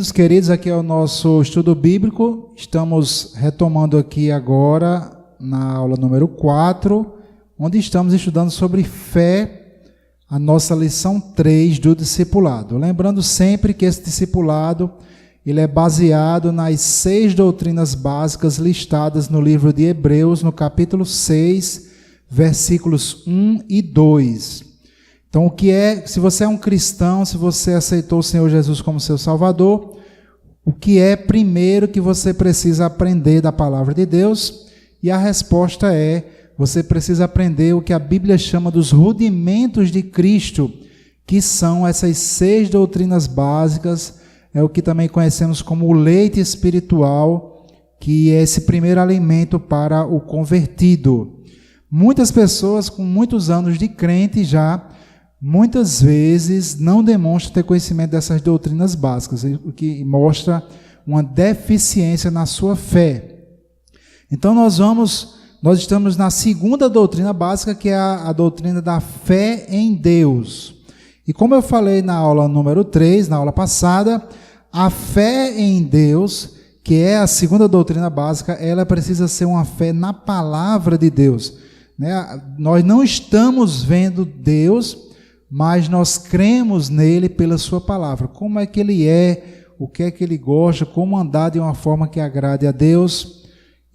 Bem-vindos, queridos, aqui ao nosso estudo bíblico. Estamos retomando aqui agora na aula número 4, onde estamos estudando sobre fé, a nossa lição 3 do discipulado. Lembrando sempre que esse discipulado ele é baseado nas 6 doutrinas básicas listadas no livro de Hebreus, no capítulo 6, versículos 1 e 2. Então, o que é, se você é um cristão, se você aceitou o Senhor Jesus como seu Salvador, o que é primeiro que você precisa aprender da palavra de Deus? E a resposta é, você precisa aprender o que a Bíblia chama dos rudimentos de Cristo, que são essas 6 doutrinas básicas, é o que também conhecemos como o leite espiritual, que é esse primeiro alimento para o convertido. Muitas pessoas com muitos anos de crente já, muitas vezes não demonstram ter conhecimento dessas doutrinas básicas, o que mostra uma deficiência na sua fé. Então nós estamos na segunda doutrina básica, que é a doutrina da fé em Deus. E como eu falei na aula número 3, na aula passada, a fé em Deus, que é a segunda doutrina básica, ela precisa ser uma fé na palavra de Deus. Nós não estamos vendo Deus, mas nós cremos nele pela sua palavra. Como é que ele é, o que é que ele gosta, como andar de uma forma que agrade a Deus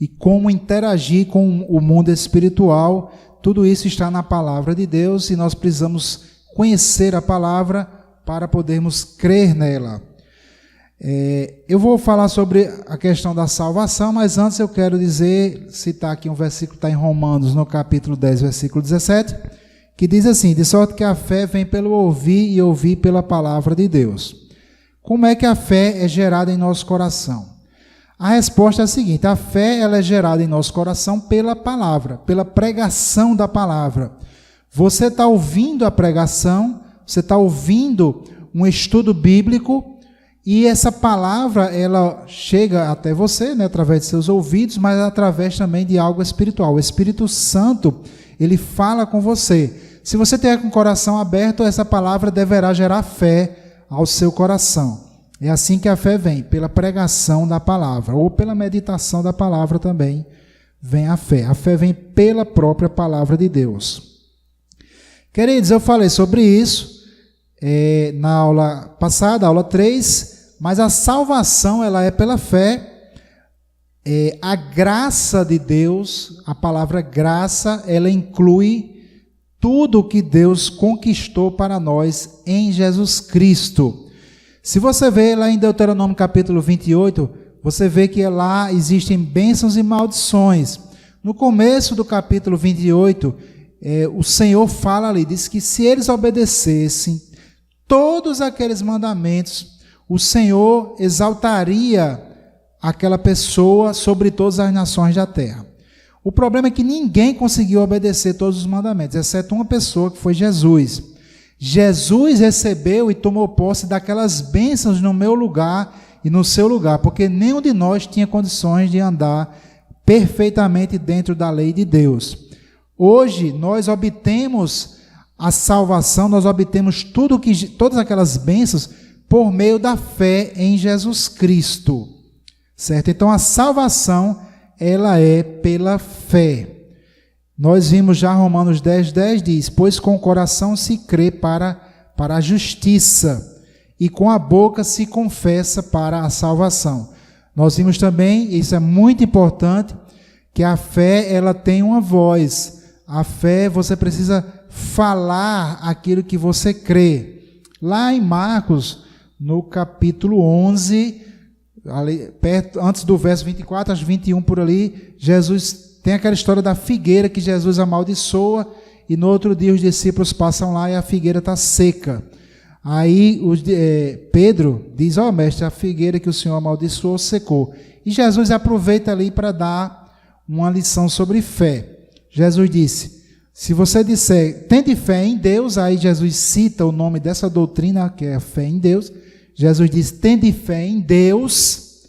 e como interagir com o mundo espiritual. Tudo isso está na palavra de Deus e nós precisamos conhecer a palavra para podermos crer nela. Eu vou falar sobre a questão da salvação, mas antes eu quero citar aqui um versículo que está em Romanos, no capítulo 10, versículo 17, que diz assim: de sorte que a fé vem pelo ouvir e ouvir pela palavra de Deus. Como é que a fé é gerada em nosso coração? A resposta é a seguinte: a fé ela é gerada em nosso coração pela palavra, pela pregação da palavra. Você está ouvindo a pregação, você está ouvindo um estudo bíblico, e essa palavra ela chega até você, através de seus ouvidos, mas através também de algo espiritual. O Espírito Santo, ele fala com você. Se você tiver com o coração aberto, essa palavra deverá gerar fé ao seu coração. É assim que a fé vem, pela pregação da palavra, ou pela meditação da palavra também vem a fé. A fé vem pela própria palavra de Deus. Queridos, eu falei sobre isso na aula passada, aula 3, mas a salvação ela é pela fé. A graça de Deus, a palavra graça, ela inclui tudo o que Deus conquistou para nós em Jesus Cristo. Se você vê lá em Deuteronômio capítulo 28, você vê que lá existem bênçãos e maldições. No começo do capítulo 28, o Senhor fala ali, diz que se eles obedecessem todos aqueles mandamentos, o Senhor exaltaria aquela pessoa sobre todas as nações da terra. O problema é que ninguém conseguiu obedecer todos os mandamentos, exceto uma pessoa, que foi Jesus. Jesus recebeu e tomou posse daquelas bênçãos no meu lugar e no seu lugar, porque nenhum de nós tinha condições de andar perfeitamente dentro da lei de Deus. Hoje nós obtemos a salvação, nós obtemos todas aquelas bênçãos por meio da fé em Jesus Cristo. Certo? Então a salvação ela é pela fé. Nós vimos já Romanos 10:10 diz: pois com o coração se crê para a justiça e com a boca se confessa para a salvação. Nós vimos também, isso é muito importante, que a fé ela tem uma voz. A fé você precisa falar aquilo que você crê. Lá em Marcos, no capítulo 11, ali, antes do verso 24 às 21 por ali, Jesus tem aquela história da figueira que Jesus amaldiçoa e no outro dia os discípulos passam lá e a figueira está seca. Aí Pedro diz: mestre, a figueira que o Senhor amaldiçoou secou. E Jesus aproveita ali para dar uma lição sobre fé. Jesus disse: se você disser, tende fé em Deus, aí Jesus cita o nome dessa doutrina, que é a fé em Deus. Jesus diz: tende fé em Deus,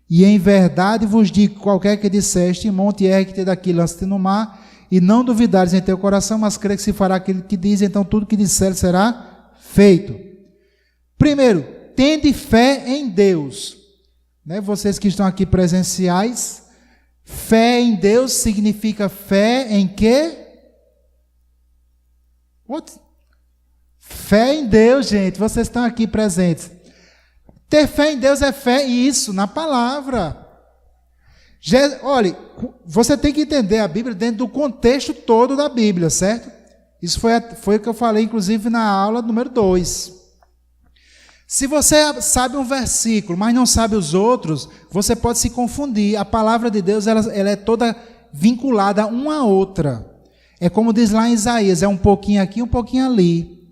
e em verdade vos digo, qualquer que disseste, monte ergue-te daqui, lance-te no mar, e não duvidares em teu coração, mas crê que se fará aquilo que diz, então tudo que disser será feito. Primeiro, tende fé em Deus. Né? Vocês que estão aqui presenciais, fé em Deus significa fé em quê? Fé em Deus, gente. Vocês estão aqui presentes. Ter fé em Deus é fé isso, na palavra. Olha, você tem que entender a Bíblia dentro do contexto todo da Bíblia, certo? Isso foi o que eu falei, inclusive, na aula número 2. Se você sabe um versículo, mas não sabe os outros, você pode se confundir. A palavra de Deus ela é toda vinculada uma à outra. É como diz lá em Isaías, é um pouquinho aqui, um pouquinho ali.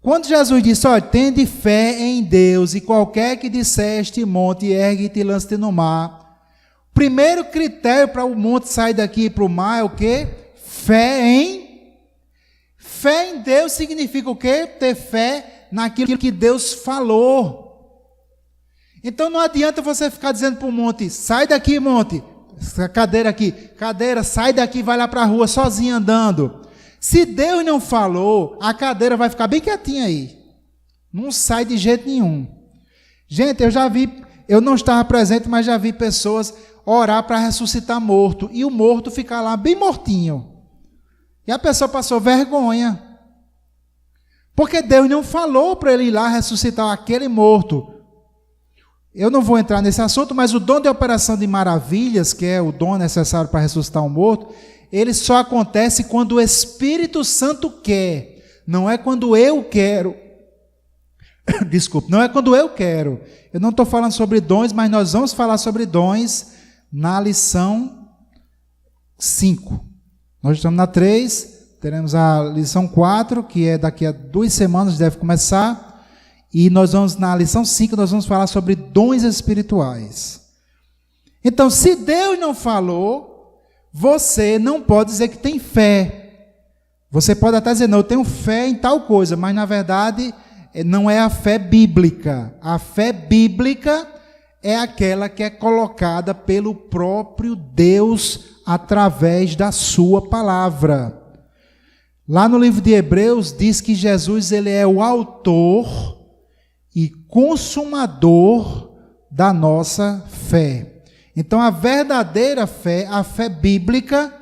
Quando Jesus disse, olha, tende fé em Deus, e qualquer que disser este monte, ergue-te e lance-te no mar. Primeiro critério para o monte sair daqui para o mar é o quê? Fé em Deus significa o quê? Ter fé naquilo que Deus falou. Então não adianta você ficar dizendo para o monte, sai daqui, monte, essa cadeira aqui, cadeira, sai daqui, vai lá para a rua sozinha andando. Se Deus não falou, a cadeira vai ficar bem quietinha aí. Não sai de jeito nenhum. Gente, eu não estava presente, mas já vi pessoas orar para ressuscitar morto, e o morto ficar lá bem mortinho. E a pessoa passou vergonha. Porque Deus não falou para ele ir lá ressuscitar aquele morto. Eu não vou entrar nesse assunto, mas o dom de operação de maravilhas, que é o dom necessário para ressuscitar um morto, ele só acontece quando o Espírito Santo quer. Não é quando eu quero. Desculpe, não é quando eu quero. Eu não estou falando sobre dons, mas nós vamos falar sobre dons na lição 5. Nós estamos na 3, teremos a lição 4, que é daqui a 2 semanas, deve começar, e nós vamos na lição 5, nós vamos falar sobre dons espirituais. Então, se Deus não falou, você não pode dizer que tem fé. Você pode até dizer, não, eu tenho fé em tal coisa, mas na verdade não é a fé bíblica. A fé bíblica é aquela que é colocada pelo próprio Deus através da sua palavra. Lá no livro de Hebreus diz que Jesus ele é o autor e consumador da nossa fé. Então a verdadeira fé, a fé bíblica,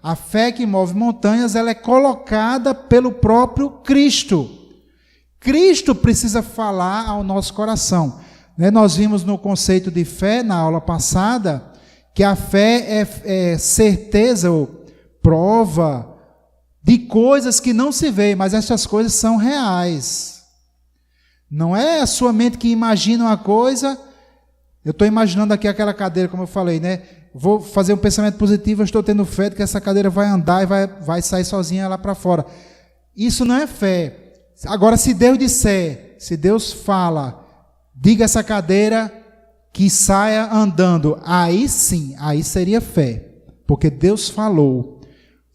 a fé que move montanhas, ela é colocada pelo próprio Cristo. Cristo precisa falar ao nosso coração. Nós vimos no conceito de fé, na aula passada, que a fé é certeza ou prova de coisas que não se veem, mas essas coisas são reais. Não é a sua mente que imagina uma coisa. Eu estou imaginando aqui aquela cadeira, como eu falei, né? Vou fazer um pensamento positivo, eu estou tendo fé de que essa cadeira vai andar e vai sair sozinha lá para fora. Isso não é fé. Agora, se Deus disser, se Deus fala, diga essa cadeira que saia andando, aí sim, aí seria fé, porque Deus falou,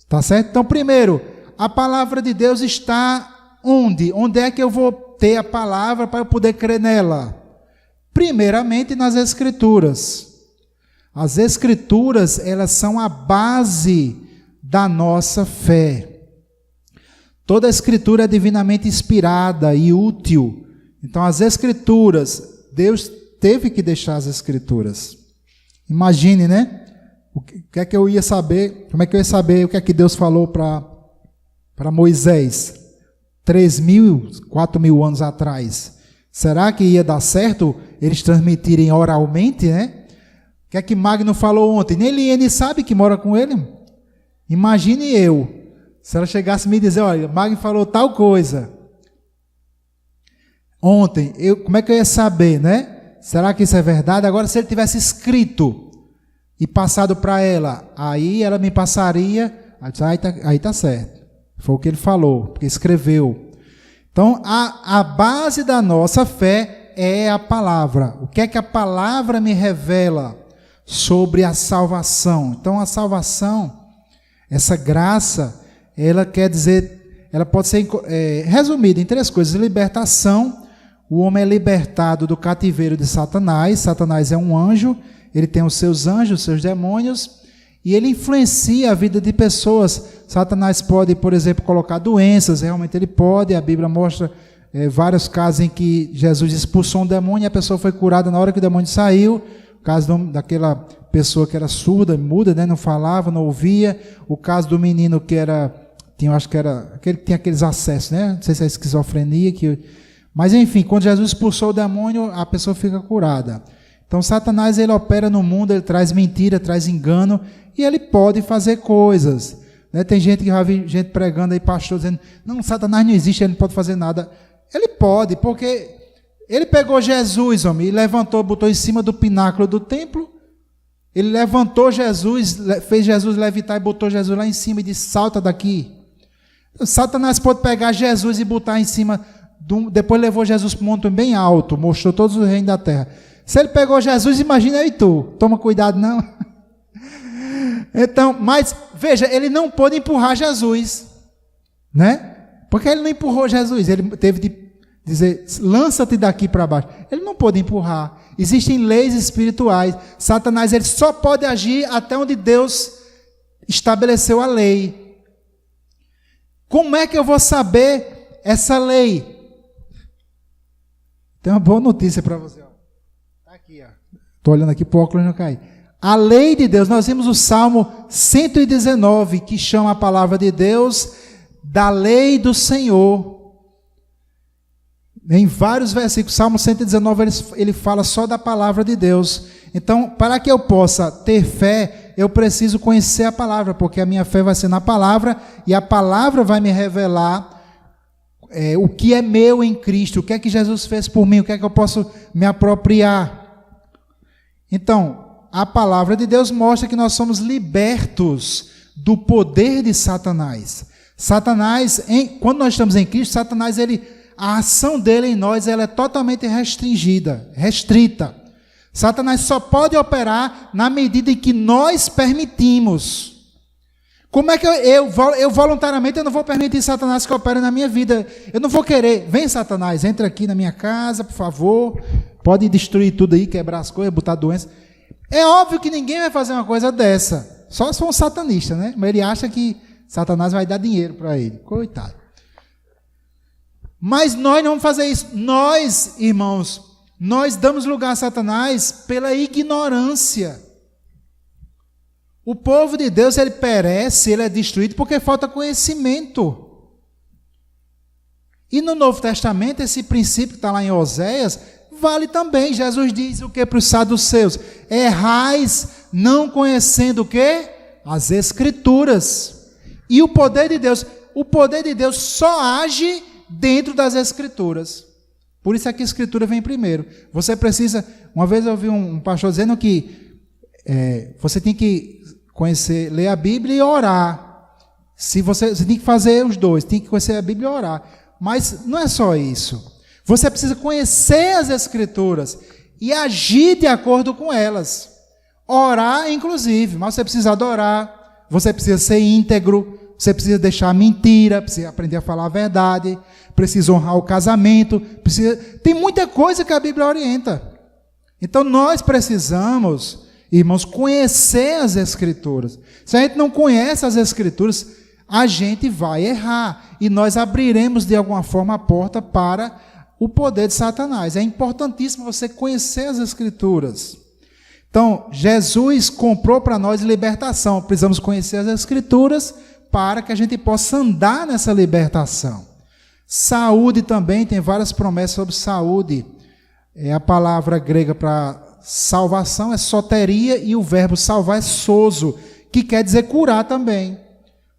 tá certo? Então, primeiro, a palavra de Deus está onde? Onde é que eu vou ter a palavra para eu poder crer nela? Primeiramente, nas Escrituras. As Escrituras, elas são a base da nossa fé. Toda a Escritura é divinamente inspirada e útil. Então, as Escrituras, Deus teve que deixar as Escrituras. Imagine, né? O que é que eu ia saber? Como é que eu ia saber o que é que Deus falou para Moisés? 3.000, 4.000 anos atrás. Será que ia dar certo eles transmitirem oralmente, né? O que é que Magno falou ontem? Nem Eliane sabe que mora com ele. Imagine eu. Se ela chegasse e me dizer, olha, Magno falou tal coisa ontem, como é que eu ia saber, né? Será que isso é verdade? Agora, se ele tivesse escrito e passado para ela, aí ela me passaria, aí tá certo. Foi o que ele falou, porque escreveu. Então, a base da nossa fé é a palavra. O que é que a palavra me revela sobre a salvação? Então, a salvação, essa graça, ela quer dizer, ela pode ser resumida em 3 coisas. Libertação, o homem é libertado do cativeiro de Satanás. Satanás é um anjo, ele tem os seus anjos, os seus demônios, e ele influencia a vida de pessoas. Satanás pode, por exemplo, colocar doenças, realmente ele pode, a Bíblia mostra vários casos em que Jesus expulsou um demônio e a pessoa foi curada na hora que o demônio saiu. O caso daquela pessoa que era surda, muda, né, não falava, não ouvia. O caso do menino que acho que era aquele que tinha aqueles acessos, né? Não sei se é esquizofrenia, mas enfim, quando Jesus expulsou o demônio, a pessoa fica curada. Então Satanás, ele opera no mundo, ele traz mentira, traz engano, e ele pode fazer coisas, né? Tem gente que já vi gente pregando aí, pastor, dizendo, não, Satanás não existe, ele não pode fazer nada. Ele pode, porque ele pegou Jesus, homem, e levantou, botou em cima do pináculo do templo. Ele levantou Jesus, fez Jesus levitar e botou Jesus lá em cima e disse, salta daqui. Satanás pode pegar Jesus e botar em cima, depois levou Jesus para um monte bem alto, mostrou todos os reinos da terra. Se ele pegou Jesus, imagina aí tu, toma cuidado não. Então, mas veja, ele não pôde empurrar Jesus, né? Porque ele não empurrou Jesus, ele teve de dizer, lança-te daqui para baixo. Ele não pôde empurrar. Existem leis espirituais. Satanás, ele só pode agir até onde Deus estabeleceu a lei. Como é que eu vou saber essa lei? Tem uma boa notícia para você. Está aqui, estou olhando aqui para o óculos não cair. A lei de Deus, nós vimos o Salmo 119, que chama a palavra de Deus da lei do Senhor. Em vários versículos, Salmo 119, ele fala só da palavra de Deus. Então, para que eu possa ter fé, eu preciso conhecer a palavra, porque a minha fé vai ser na palavra, e a palavra vai me revelar o que é meu em Cristo, o que é que Jesus fez por mim, o que é que eu posso me apropriar. Então, a palavra de Deus mostra que nós somos libertos do poder de Satanás. Satanás, quando nós estamos em Cristo, Satanás, a ação dele em nós, ela é totalmente restrita. Satanás só pode operar na medida em que nós permitimos. Como é que eu voluntariamente eu não vou permitir Satanás que opere na minha vida? Eu não vou querer, vem Satanás, entra aqui na minha casa, por favor, pode destruir tudo aí, quebrar as coisas, botar doença. É óbvio que ninguém vai fazer uma coisa dessa, só se for um satanista, né? Mas ele acha que Satanás vai dar dinheiro para ele, coitado. Mas nós não vamos fazer isso. Nós, irmãos, nós damos lugar a Satanás pela ignorância. O povo de Deus, ele perece, ele é destruído porque falta conhecimento. E no Novo Testamento, esse princípio que está lá em Oséias, vale também. Jesus diz o que para os saduceus? Errais não conhecendo o quê? As Escrituras. E o poder de Deus só age dentro das Escrituras. Por isso é que a Escritura vem primeiro. Você precisa... Uma vez eu ouvi um pastor dizendo que você tem que conhecer, ler a Bíblia e orar. Você tem que fazer os dois, tem que conhecer a Bíblia e orar. Mas não é só isso. Você precisa conhecer as Escrituras e agir de acordo com elas. Orar, inclusive, mas você precisa adorar, você precisa ser íntegro, você precisa deixar a mentira, precisa aprender a falar a verdade, precisa honrar o casamento, tem muita coisa que a Bíblia orienta. Então nós precisamos, irmãos, conhecer as Escrituras. Se a gente não conhece as Escrituras, a gente vai errar e nós abriremos de alguma forma a porta para o poder de Satanás. É importantíssimo você conhecer as Escrituras. Então, Jesus comprou para nós libertação. Precisamos conhecer as Escrituras para que a gente possa andar nessa libertação. Saúde também, tem várias promessas sobre saúde. A palavra grega para salvação é soteria e o verbo salvar é sozo, que quer dizer curar também.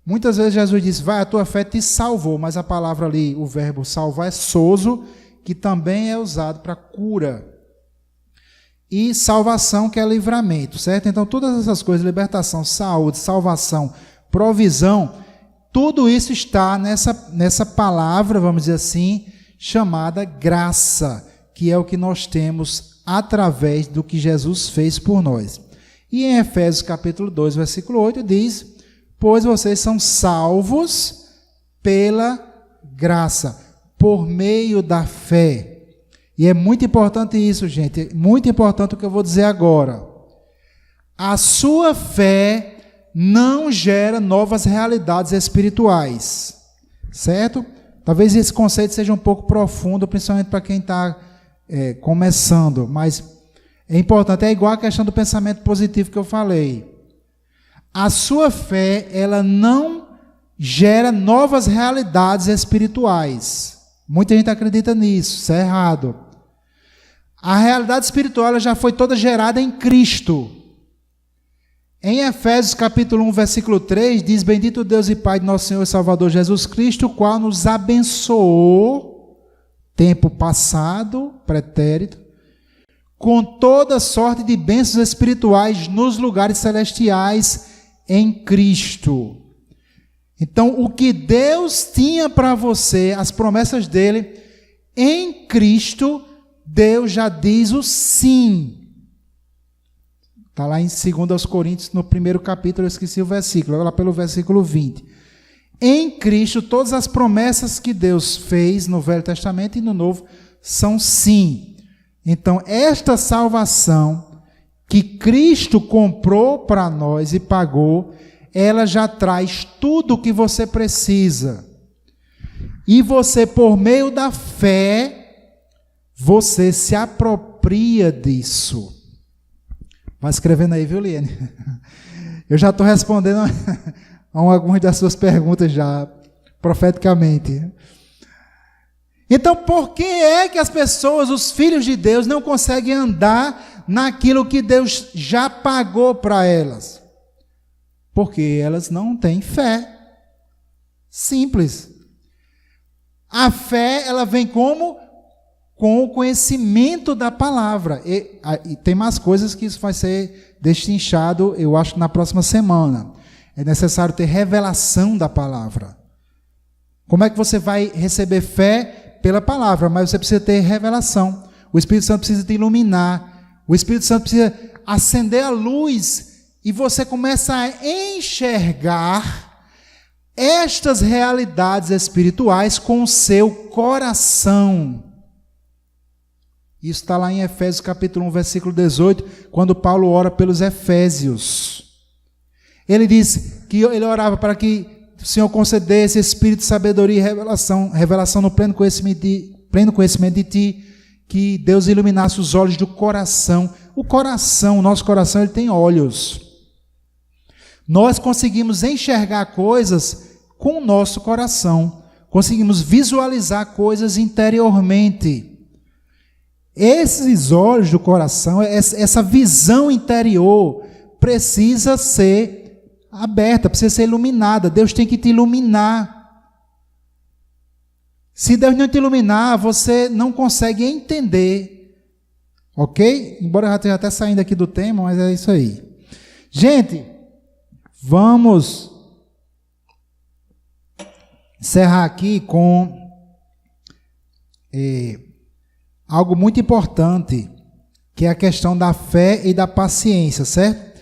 Muitas vezes Jesus diz, vai, a tua fé te salvou, mas a palavra ali, o verbo salvar é sozo, que também é usado para cura. E salvação, que é livramento, certo? Então, todas essas coisas, libertação, saúde, salvação, provisão, tudo isso está nessa palavra, vamos dizer assim, chamada graça, que é o que nós temos através do que Jesus fez por nós. E em Efésios capítulo 2, versículo 8, diz, pois vocês são salvos pela graça, por meio da fé. E é muito importante isso, gente, é muito importante o que eu vou dizer agora. A sua fé não gera novas realidades espirituais, certo? Talvez esse conceito seja um pouco profundo, principalmente para quem está começando, mas é importante, é igual a questão do pensamento positivo que eu falei. A sua fé, ela não gera novas realidades espirituais. Muita gente acredita nisso, isso é errado. A realidade espiritual ela já foi toda gerada em Cristo. Em Efésios capítulo 1, versículo 3, diz: Bendito Deus e Pai de nosso Senhor e Salvador Jesus Cristo, o qual nos abençoou, tempo passado, pretérito, com toda sorte de bênçãos espirituais nos lugares celestiais em Cristo. Então, o que Deus tinha para você, as promessas dele, em Cristo, Deus já diz o sim. Está lá em 2 Coríntios, no primeiro capítulo, eu esqueci o versículo, lá pelo versículo 20. Em Cristo, todas as promessas que Deus fez no Velho Testamento e no Novo são sim. Então, esta salvação que Cristo comprou para nós e pagou, ela já traz tudo o que você precisa. E você, por meio da fé, você se apropria disso. Vai escrevendo aí, viu, Liene? Eu já estou respondendo a algumas das suas perguntas já, profeticamente. Então, por que é que as pessoas, os filhos de Deus, não conseguem andar naquilo que Deus já pagou para elas? Porque elas não têm fé. Simples. A fé, ela vem como? Com o conhecimento da palavra. E tem mais coisas que isso vai ser destrinchado, eu acho, na próxima semana. É necessário ter revelação da palavra. Como é que você vai receber fé? Pela palavra, mas você precisa ter revelação. O Espírito Santo precisa te iluminar. O Espírito Santo precisa acender a luz e você começa a enxergar estas realidades espirituais com o seu coração. Isso está lá em Efésios capítulo 1, versículo 18, quando Paulo ora pelos Efésios. Ele diz que ele orava para que o Senhor concedesse espírito de sabedoria e revelação no pleno conhecimento de ti, que Deus iluminasse os olhos do coração. O coração, o nosso coração, ele tem olhos. Nós conseguimos enxergar coisas com o nosso coração, conseguimos visualizar coisas interiormente. Esses olhos do coração, essa visão interior precisa ser aberta, precisa ser iluminada. Deus tem que te iluminar. Se Deus não te iluminar, você não consegue entender. Ok? Embora eu já esteja até saindo aqui do tema, mas é isso aí. Gente, vamos encerrar aqui com algo muito importante, que é a questão da fé e da paciência, certo?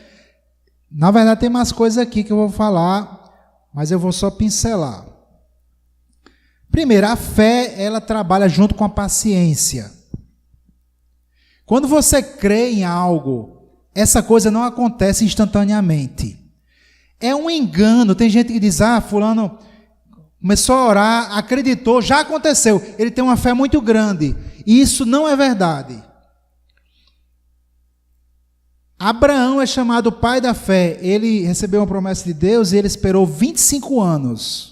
Na verdade, tem mais coisas aqui que eu vou falar, mas eu vou só pincelar. Primeiro, a fé, ela trabalha junto com a paciência. Quando você crê em algo, essa coisa não acontece instantaneamente. É um engano. Tem gente que diz, fulano começou a orar, acreditou, já aconteceu. Ele tem uma fé muito grande. E isso não é verdade. Abraão é chamado pai da fé. Ele recebeu uma promessa de Deus e ele esperou 25 anos.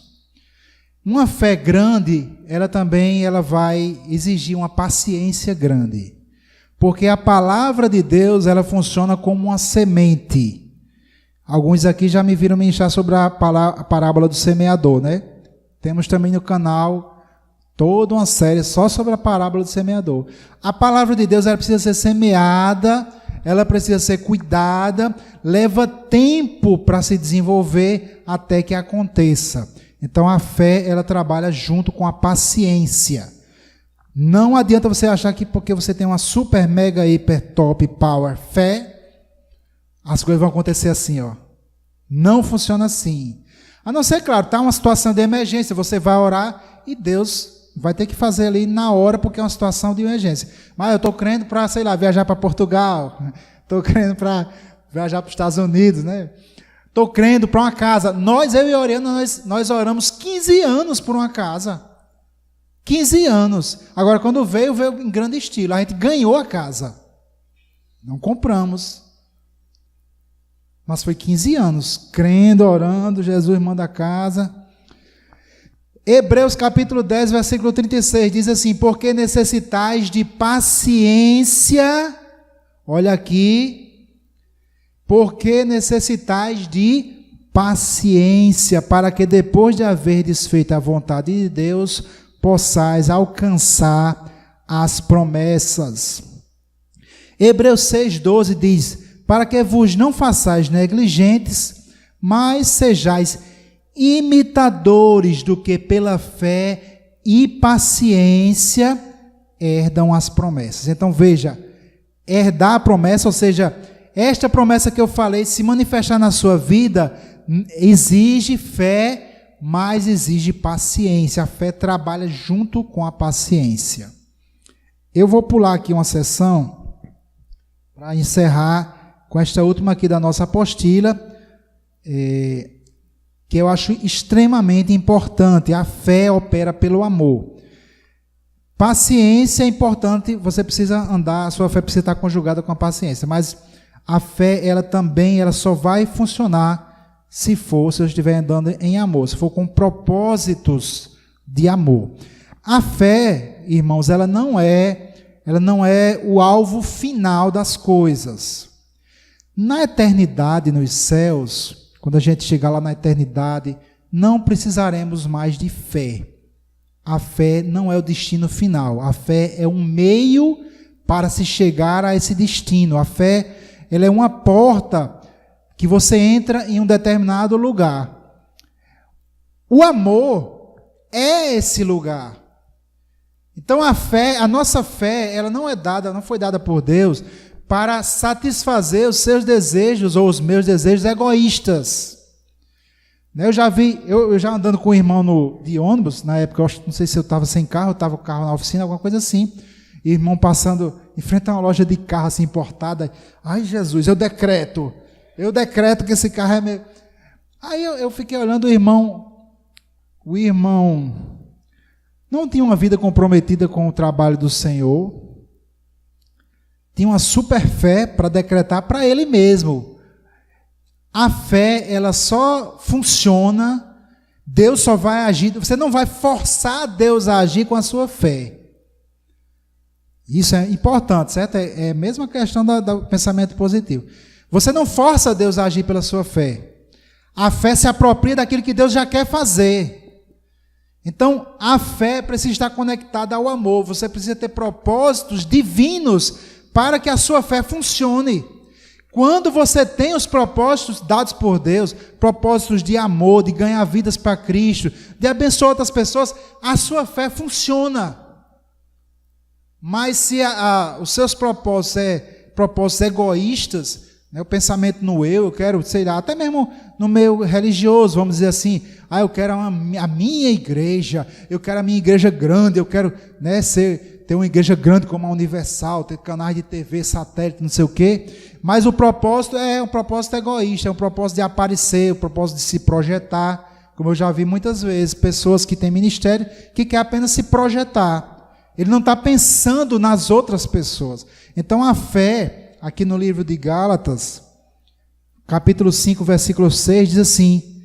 Uma fé grande, ela vai exigir uma paciência grande. Porque a palavra de Deus, ela funciona como uma semente. Alguns aqui já me viram ministrar sobre a parábola do semeador, né? Temos também no canal toda uma série só sobre a parábola do semeador. A palavra de Deus, ela precisa ser semeada, ela precisa ser cuidada, leva tempo para se desenvolver até que aconteça. Então a fé, ela trabalha junto com a paciência. Não adianta você achar que porque você tem uma super, mega, hiper, top, power fé, as coisas vão acontecer assim, ó. Não funciona assim. A não ser, claro, está uma situação de emergência, você vai orar e Deus vai ter que fazer ali na hora, porque é uma situação de emergência. Mas eu estou crendo para, sei lá, viajar para Portugal, estou crendo para viajar para os Estados Unidos, né? Estou crendo para uma casa. Eu e a Oriana, nós oramos 15 anos por uma casa. 15 anos. Agora, quando veio em grande estilo. A gente ganhou a casa. Não compramos. Mas foi 15 anos. Crendo, orando, Jesus manda a casa. Hebreus capítulo 10, versículo 36, diz assim: porque necessitais de paciência, olha aqui, porque necessitais de paciência, para que depois de haver desfeito a vontade de Deus, possais alcançar as promessas. Hebreus 6,12 diz: para que vos não façais negligentes, mas sejais imitadores do que pela fé e paciência herdam as promessas. Então veja, herdar a promessa, ou seja, esta promessa que eu falei, se manifestar na sua vida, exige fé, mas exige paciência. A fé trabalha junto com a paciência. Eu vou pular aqui uma sessão para encerrar com esta última aqui da nossa apostila, que eu acho extremamente importante. A fé opera pelo amor. Paciência é importante, você precisa andar, a sua fé precisa estar conjugada com a paciência, mas a fé, ela só vai funcionar se eu estiver andando em amor, se for com propósitos de amor. A fé, irmãos, ela não é o alvo final das coisas. Na eternidade, nos céus, quando a gente chegar lá na eternidade, não precisaremos mais de fé. A fé não é o destino final. A fé é um meio para se chegar a esse destino. A fé, ela é uma porta que você entra em um determinado lugar. O amor é esse lugar. Então a nossa fé, ela não foi dada por Deus para satisfazer os seus desejos ou os meus desejos egoístas. Eu já andando com o irmão de ônibus, na época, não sei se eu estava sem carro, eu estava com o carro na oficina, alguma coisa assim, e o irmão passando em frente a uma loja de carro assim, importada. Ai, Jesus, eu decreto que esse carro é meu. Aí eu fiquei olhando o irmão não tinha uma vida comprometida com o trabalho do Senhor, tinha uma super fé para decretar para ele mesmo. A fé, ela só funciona, Deus só vai agir, você não vai forçar Deus a agir com a sua fé. Isso é importante, certo? É a mesma questão do pensamento positivo. Você não força Deus a agir pela sua fé. A fé se apropria daquilo que Deus já quer fazer. Então, a fé precisa estar conectada ao amor. Você precisa ter propósitos divinos para que a sua fé funcione. Quando você tem os propósitos dados por Deus, propósitos de amor, de ganhar vidas para Cristo, de abençoar outras pessoas, a sua fé funciona. Mas se os seus propósitos propósitos egoístas, o pensamento no eu quero, sei lá, até mesmo no meio religioso, vamos dizer assim, eu quero a minha igreja, eu quero a minha igreja grande, eu quero ter uma igreja grande como a Universal, ter canais de TV, satélite, não sei o quê, mas o propósito é um propósito egoísta, é um propósito de aparecer, um propósito de se projetar, como eu já vi muitas vezes, pessoas que têm ministério que querem apenas se projetar, ele não está pensando nas outras pessoas. Então a fé, aqui no livro de Gálatas, capítulo 5, versículo 6, diz assim: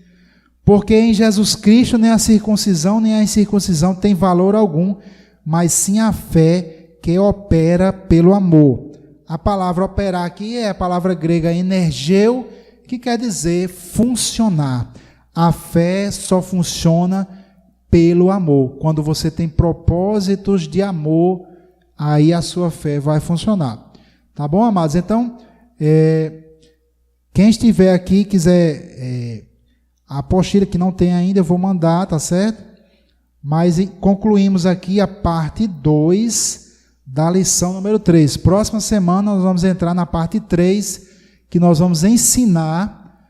porque em Jesus Cristo nem a circuncisão nem a incircuncisão tem valor algum, mas sim a fé que opera pelo amor. A palavra operar aqui é a palavra grega energeu, que quer dizer funcionar. A fé só funciona pelo amor. Quando você tem propósitos de amor, aí a sua fé vai funcionar. Tá bom, amados? Então, quem estiver aqui, quiser a apostila que não tem ainda, eu vou mandar, tá certo? Mas concluímos aqui a parte 2 da lição número 3. Próxima semana nós vamos entrar na parte 3, que nós vamos ensinar,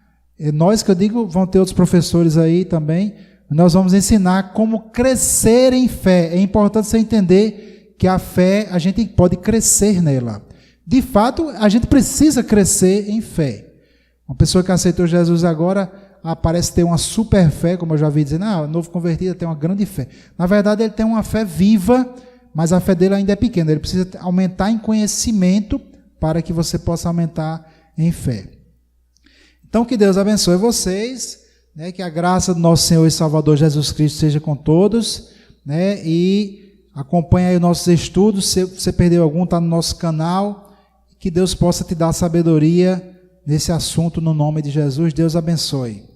nós que eu digo, vão ter outros professores aí também, nós vamos ensinar como crescer em fé. É importante você entender que a fé, a gente pode crescer nela. De fato, a gente precisa crescer em fé. Uma pessoa que aceitou Jesus agora, parece ter uma super fé, como eu já vi dizendo, novo convertido tem uma grande fé. Na verdade, ele tem uma fé viva, mas a fé dele ainda é pequena. Ele precisa aumentar em conhecimento para que você possa aumentar em fé. Então, que Deus abençoe vocês, né, que a graça do nosso Senhor e Salvador Jesus Cristo seja com todos, né, e acompanhe aí os nossos estudos. Se você perdeu algum, está no nosso canal. Que Deus possa te dar sabedoria nesse assunto no nome de Jesus. Deus abençoe.